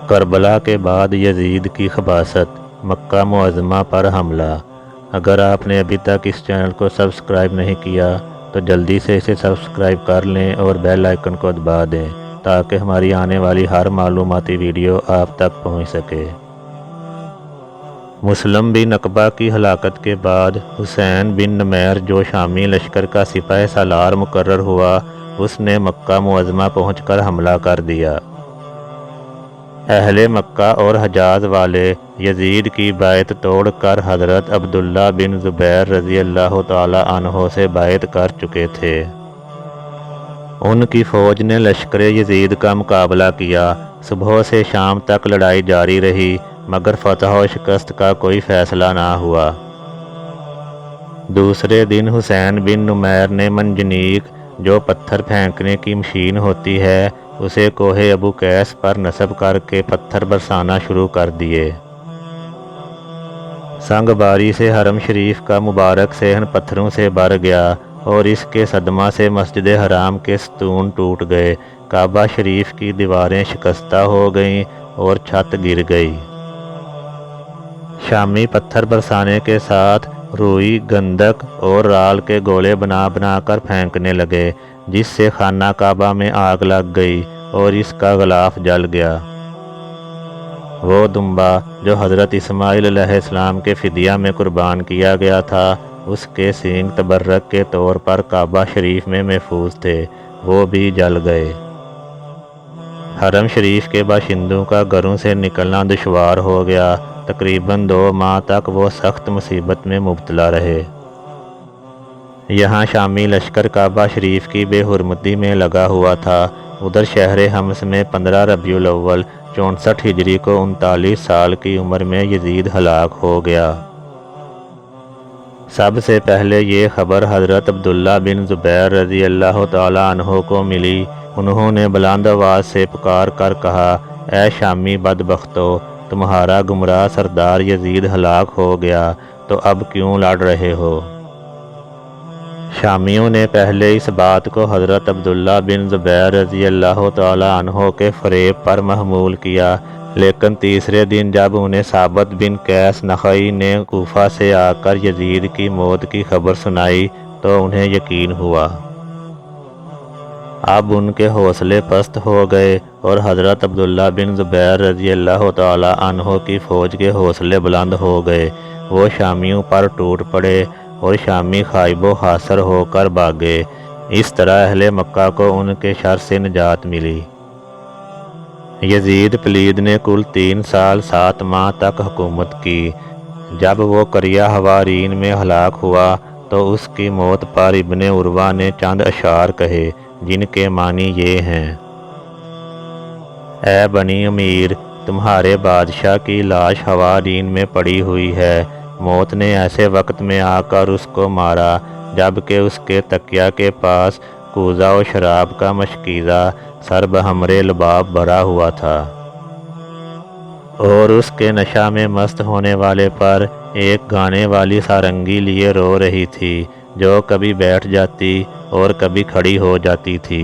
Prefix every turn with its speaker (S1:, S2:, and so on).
S1: کربلا کے بعد یزید کی خباثت، مکہ معظمہ پر حملہ۔ اگر آپ نے ابھی تک اس چینل کو سبسکرائب نہیں کیا تو جلدی سے اسے سبسکرائب کر لیں اور بیل آئیکن کو دبا دیں تاکہ ہماری آنے والی ہر معلوماتی ویڈیو آپ تک پہنچ سکے۔ مسلم بن عقبہ کی ہلاکت کے بعد حسین بن نمیر جو شامی لشکر کا سپہ سالار مقرر ہوا، اس نے مکہ معظمہ پہنچ کر حملہ کر دیا۔ اہل مکہ اور حجاز والے یزید کی بیعت توڑ کر حضرت عبداللہ بن زبیر رضی اللہ تعالی عنہ سے بیعت کر چکے تھے۔ ان کی فوج نے لشکر یزید کا مقابلہ کیا۔ صبح سے شام تک لڑائی جاری رہی مگر فتح و شکست کا کوئی فیصلہ نہ ہوا۔ دوسرے دن حسین بن نمیر نے منجنیق، جو پتھر پھینکنے کی مشین ہوتی ہے، اسے کوہ ابو قیس پر نصب کر کے پتھر برسانا شروع کر دیے۔ سنگ باری سے حرم شریف کا مبارک صحن پتھروں سے بھر گیا اور اس کے صدمہ سے مسجد حرام کے ستون ٹوٹ گئے، کعبہ شریف کی دیواریں شکستہ ہو گئیں اور چھت گر گئی۔ شامی پتھر برسانے کے ساتھ روئی، گندک اور رال کے گولے بنا بنا کر پھینکنے لگے، جس سے خانہ کعبہ میں آگ لگ گئی اور اس کا غلاف جل گیا۔ وہ دمبا جو حضرت اسماعیل علیہ السلام کے فدیہ میں قربان کیا گیا تھا، اس کے سینگ تبرک کے طور پر کعبہ شریف میں محفوظ تھے، وہ بھی جل گئے۔ حرم شریف کے باشندوں کا گھروں سے نکلنا دشوار ہو گیا۔ تقریباً 2 ماہ تک وہ سخت مصیبت میں مبتلا رہے۔ یہاں شامی لشکر کعبہ شریف کی بے حرمتی میں لگا ہوا تھا۔ ادھر شہر حمص میں 15 ربیع الاول 64 ہجری کو 39 سال کی عمر میں یزید ہلاک ہو گیا۔ سب سے پہلے یہ خبر حضرت عبداللہ بن زبیر رضی اللہ تعالی عنہ کو ملی۔ انہوں نے بلند آواز سے پکار کر کہا، اے شامی بدبختو، تمہارا گمراہ سردار یزید ہلاک ہو گیا تو اب کیوں لڑ رہے ہو؟ شامیوں نے پہلے اس بات کو حضرت عبداللہ بن زبیر رضی اللہ تعالی عنہ کے فریب پر محمول کیا، لیکن تیسرے دن جب انہیں ثابت بن قیس نخعی نے کوفہ سے آ کر یزید کی موت کی خبر سنائی تو انہیں یقین ہوا۔ اب ان کے حوصلے پست ہو گئے اور حضرت عبداللہ بن زبیر رضی اللہ تعالی عنہ کی فوج کے حوصلے بلند ہو گئے۔ وہ شامیوں پر ٹوٹ پڑے اور شامی خائب و خاصر ہو کر بھاگے۔ اس طرح اہل مکہ کو ان کے شر سے نجات ملی۔ یزید پلید نے کل 3 سال 7 ماہ تک حکومت کی۔ جب وہ قریہ حوارین میں ہلاک ہوا تو اس کی موت پر ابن عروہ نے چند اشعار کہے جن کے معنی یہ ہیں: اے بنی امیر، تمہارے بادشاہ کی لاش حوارین میں پڑی ہوئی ہے۔ موت نے ایسے وقت میں آ کر اس کو مارا جبکہ اس کے تکیہ کے پاس کوزہ و شراب کا مشکیزہ سر بہمر لباب بھرا ہوا تھا، اور اس کے نشہ میں مست ہونے والے پر ایک گانے والی سارنگی لیے رو رہی تھی جو کبھی بیٹھ جاتی اور کبھی کھڑی ہو جاتی تھی۔